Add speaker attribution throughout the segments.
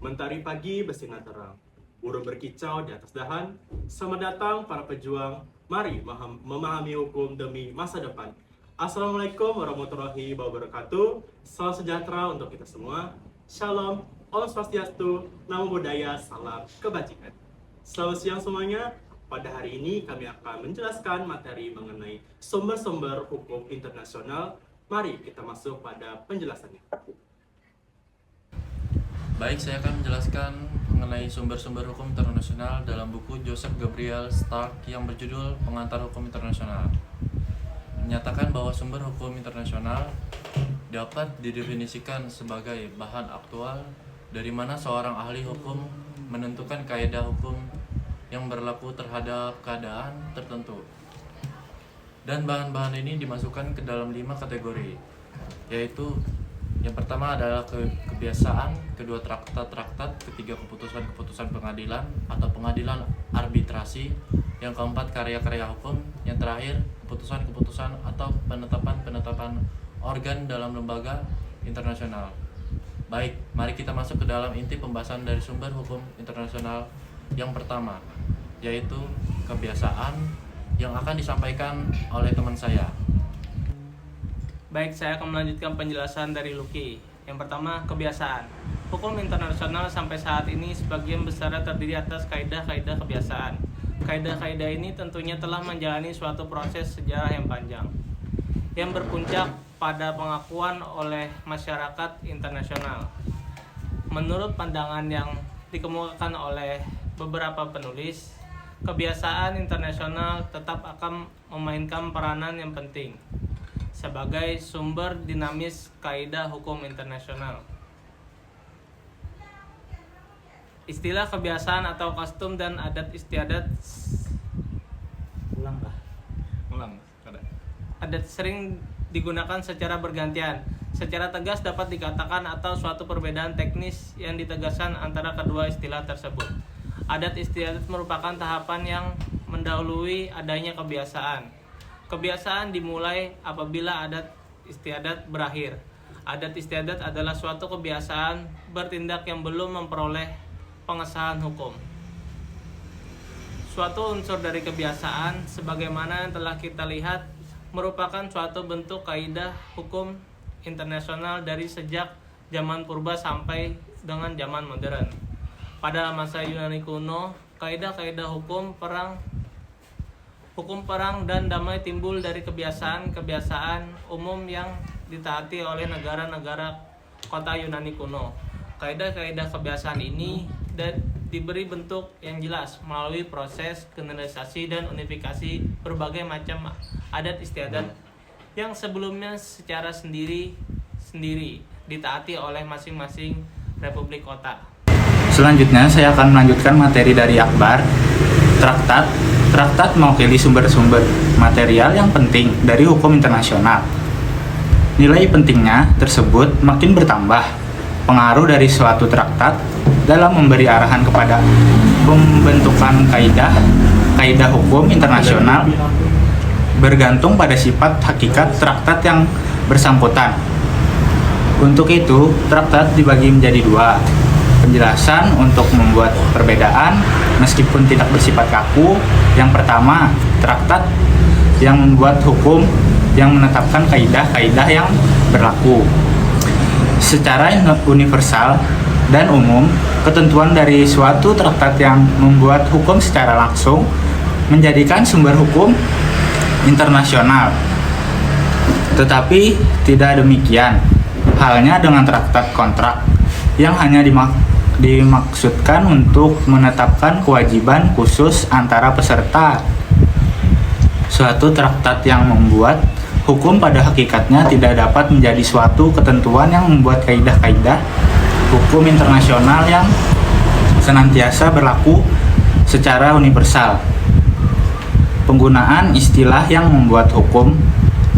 Speaker 1: Mentari pagi bersinar terang, burung berkicau di atas dahan. Selamat datang para pejuang, mari memahami hukum demi masa depan. Assalamualaikum warahmatullahi wabarakatuh. Salam sejahtera untuk kita semua. Shalom, Om Swastiastu, Namo Buddhaya, salam kebajikan. Selamat siang semuanya. Pada hari ini kami akan menjelaskan materi mengenai sumber-sumber hukum internasional. Mari kita masuk pada penjelasannya.
Speaker 2: Baik, saya akan menjelaskan mengenai sumber-sumber hukum internasional dalam buku Joseph Gabriel Stark yang berjudul Pengantar Hukum Internasional. Menyatakan bahwa sumber hukum internasional dapat didefinisikan sebagai bahan aktual dari mana seorang ahli hukum menentukan kaidah hukum yang berlaku terhadap keadaan tertentu. Dan bahan-bahan ini dimasukkan ke dalam 5 kategori, yaitu yang pertama adalah kebiasaan, kedua traktat-traktat, ketiga keputusan-keputusan pengadilan atau pengadilan arbitrasi, yang keempat karya-karya hukum, yang terakhir keputusan-keputusan atau penetapan-penetapan organ dalam lembaga internasional. Baik, mari kita masuk ke dalam inti pembahasan dari sumber hukum internasional yang pertama, yaitu kebiasaan, yang akan disampaikan oleh teman saya.
Speaker 3: Baik, saya akan melanjutkan penjelasan dari Lucky. Yang pertama, kebiasaan. Hukum internasional sampai saat ini sebagian besar terdiri atas kaidah-kaidah kebiasaan. Kaidah-kaidah ini tentunya telah menjalani suatu proses sejarah yang panjang, yang berpuncak pada pengakuan oleh masyarakat internasional. Menurut pandangan yang dikemukakan oleh beberapa penulis, kebiasaan internasional tetap akan memainkan peranan yang penting sebagai sumber dinamis kaidah hukum internasional. Istilah kebiasaan atau kostum dan adat istiadat adat sering digunakan secara bergantian. Secara tegas dapat dikatakan atau suatu perbedaan teknis yang ditegaskan antara kedua istilah tersebut. Adat istiadat merupakan tahapan yang mendahului adanya kebiasaan. Kebiasaan dimulai apabila adat istiadat berakhir. Adat istiadat adalah suatu kebiasaan bertindak yang belum memperoleh pengesahan hukum. Suatu unsur dari kebiasaan, sebagaimana yang telah kita lihat, merupakan suatu bentuk kaidah hukum internasional dari sejak zaman purba sampai dengan zaman modern. Pada masa Yunani kuno, kaidah-kaidah hukum perang dan damai timbul dari kebiasaan-kebiasaan umum yang ditaati oleh negara-negara kota Yunani kuno. Kaidah-kaidah kebiasaan ini diberi bentuk yang jelas melalui proses generalisasi dan unifikasi berbagai macam adat istiadat yang sebelumnya secara sendiri ditaati oleh masing-masing republik kota.
Speaker 4: Selanjutnya saya akan melanjutkan materi dari Akbar. Traktat mewakili sumber-sumber material yang penting dari hukum internasional. Nilai pentingnya tersebut makin bertambah. Pengaruh dari suatu traktat dalam memberi arahan kepada pembentukan kaidah hukum internasional bergantung pada sifat hakikat traktat yang bersangkutan. Untuk itu, traktat dibagi menjadi 2. Penjelasan untuk membuat perbedaan meskipun tidak bersifat kaku. Yang pertama, traktat yang membuat hukum yang menetapkan kaidah-kaidah yang berlaku. Secara universal dan umum, ketentuan dari suatu traktat yang membuat hukum secara langsung menjadikan sumber hukum internasional. Tetapi tidak demikian halnya dengan traktat kontrak yang hanya dimaksudkan untuk menetapkan kewajiban khusus antara peserta. Suatu traktat yang membuat hukum pada hakikatnya tidak dapat menjadi suatu ketentuan yang membuat kaidah-kaidah hukum internasional yang senantiasa berlaku secara universal. Penggunaan istilah yang membuat hukum,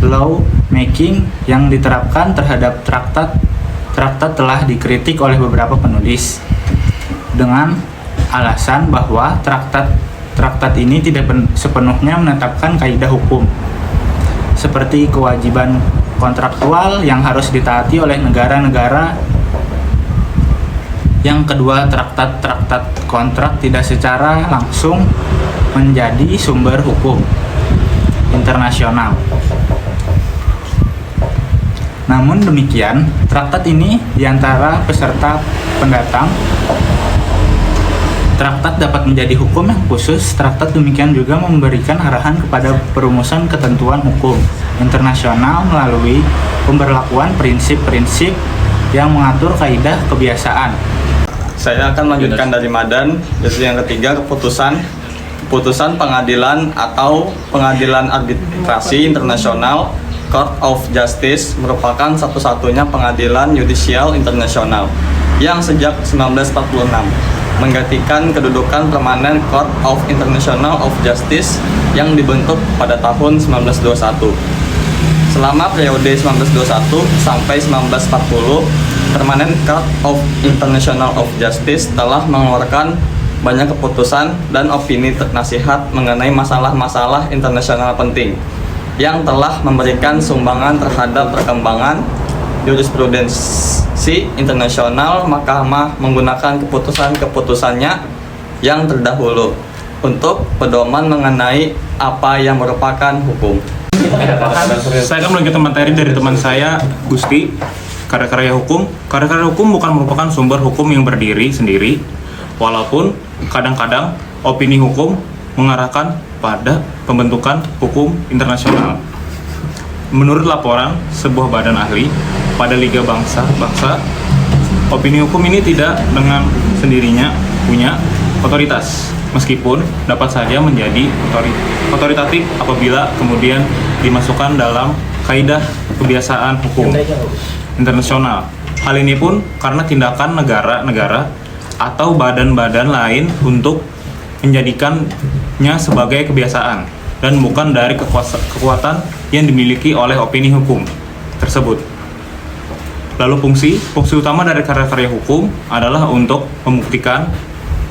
Speaker 4: law making, yang diterapkan terhadap traktat telah dikritik oleh beberapa penulis dengan alasan bahwa traktat ini tidak sepenuhnya menetapkan kaidah hukum seperti kewajiban kontraktual yang harus ditaati oleh negara-negara Yang kedua, traktat-traktat kontrak tidak secara langsung menjadi sumber hukum internasional. Namun demikian, traktat ini diantara peserta pendatang. Traktat dapat menjadi hukum yang khusus. Traktat demikian juga memberikan arahan kepada perumusan ketentuan hukum internasional melalui pemberlakuan prinsip-prinsip yang mengatur kaidah kebiasaan.
Speaker 5: Saya akan melanjutkan dari Madan, yaitu yang ketiga keputusan pengadilan atau pengadilan arbitrasi internasional Court of Justice merupakan satu-satunya pengadilan yudisial internasional yang sejak 1946 menggantikan kedudukan permanen Court of International of Justice yang dibentuk pada tahun 1921. Selama periode 1921 sampai 1940, Permanent Court of International of Justice telah mengeluarkan banyak keputusan dan opini nasihat mengenai masalah-masalah internasional penting yang telah memberikan sumbangan terhadap perkembangan jurisprudensi internasional. Mahkamah menggunakan keputusan-keputusannya yang terdahulu untuk pedoman mengenai apa yang merupakan hukum.
Speaker 6: Saya akan melanjutkan materi dari teman saya, Gusti. Karya-karya hukum. Karya-karya hukum bukan merupakan sumber hukum yang berdiri sendiri, walaupun kadang-kadang opini hukum mengarahkan pada pembentukan hukum internasional. Menurut laporan sebuah badan ahli pada Liga Bangsa-Bangsa, opini hukum ini tidak dengan sendirinya punya otoritas, meskipun dapat saja menjadi otoritatif apabila kemudian dimasukkan dalam kaidah kebiasaan hukum internasional. Hal ini pun karena tindakan negara-negara atau badan-badan lain untuk menjadikannya sebagai kebiasaan dan bukan dari kekuatan yang dimiliki oleh opini hukum tersebut. Lalu fungsi utama dari karya-karya hukum adalah untuk membuktikan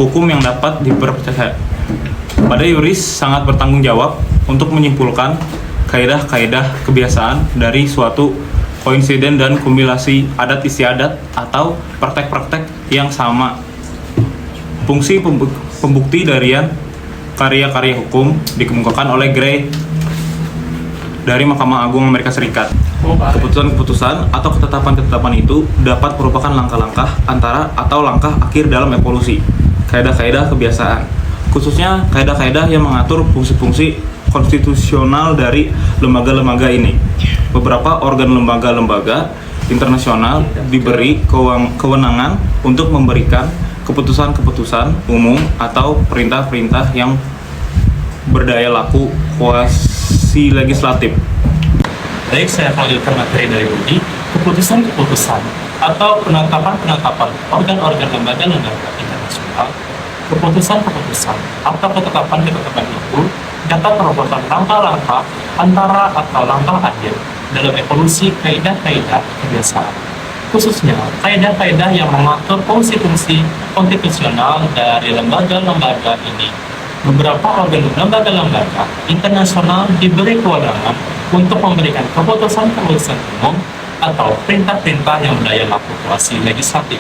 Speaker 6: hukum yang dapat dipercaya. Pada yuris sangat bertanggung jawab untuk menyimpulkan kaidah-kaidah kebiasaan dari suatu koinsiden dan kumulasi adat istiadat atau praktek-praktek yang sama. Fungsi pembukti darian karya-karya hukum dikemukakan oleh Gray dari Mahkamah Agung Amerika Serikat. Keputusan-keputusan atau ketetapan-ketetapan itu dapat merupakan langkah-langkah antara atau langkah akhir dalam evolusi kaidah-kaidah kebiasaan, khususnya kaidah-kaidah yang mengatur fungsi-fungsi konstitusional dari lembaga-lembaga ini. Beberapa organ lembaga-lembaga internasional diberi kewenangan untuk memberikan keputusan-keputusan umum atau perintah-perintah yang berdaya laku kuasi legislatif.
Speaker 7: Baik, saya melanjutkan materi dari Budi. Keputusan-keputusan atau penetapan-penetapan organ-organ lembaga-lembaga internasional. Keputusan-keputusan atau ketetapan-ketetapan itu dapat merupakan langkah-langkah antara atau langkah akhir dalam evolusi kaidah-kaidah kebiasaan, khususnya kaidah-kaidah yang mengatur fungsi-fungsi konstitusional dari lembaga-lembaga ini. Beberapa organ lembaga-lembaga internasional diberi kewenangan untuk memberikan keputusan-keputusan umum atau perintah-perintah yang berdaya laku kuasi legislatif.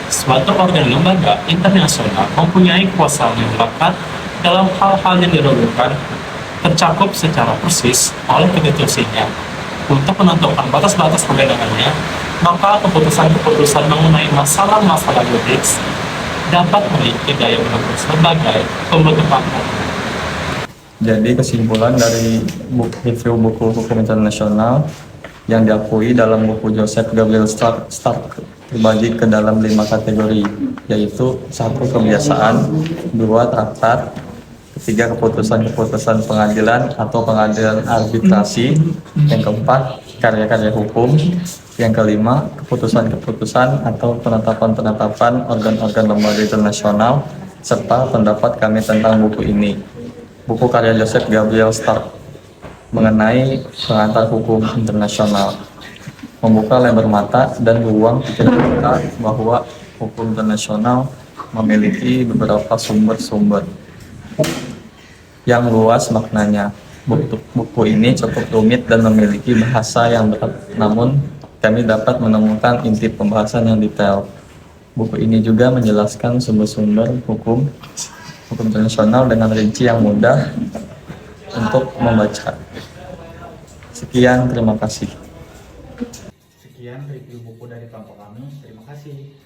Speaker 7: Suatu organ lembaga internasional mempunyai kuasa yang melekat dalam hal-hal yang dilakukan tercakup secara persis oleh konstitusinya. Untuk menentukan batas-batas kewenangannya, maka keputusan-keputusan mengenai masalah-masalah juridis dapat memiliki daya menentukan sebagai pembentukan.
Speaker 5: Jadi kesimpulan dari review buku hukum internasional yang diakui dalam buku Joseph Gabriel Stark terbagi ke dalam 5 kategori, yaitu 1. Kebiasaan, 2. Traktat, 3. Keputusan-keputusan pengadilan atau pengadilan arbitrasi, yang keempat karya-karya hukum, yang kelima keputusan-keputusan atau penetapan-penetapan organ-organ lembaga internasional, serta pendapat kami tentang buku ini. Buku karya Joseph Gabriel Stark mengenai pengantar hukum internasional membuka lebar mata dan ruang pikiran kita bahwa hukum internasional memiliki beberapa sumber-sumber yang luas maknanya. Buku ini cukup rumit dan memiliki bahasa yang berat, namun kami dapat menemukan inti pembahasan yang detail. Buku ini juga menjelaskan sumber-sumber hukum internasional dengan rinci yang mudah untuk membaca. Sekian, terima kasih.
Speaker 4: Sekian review buku dari kelompok kami. Terima kasih.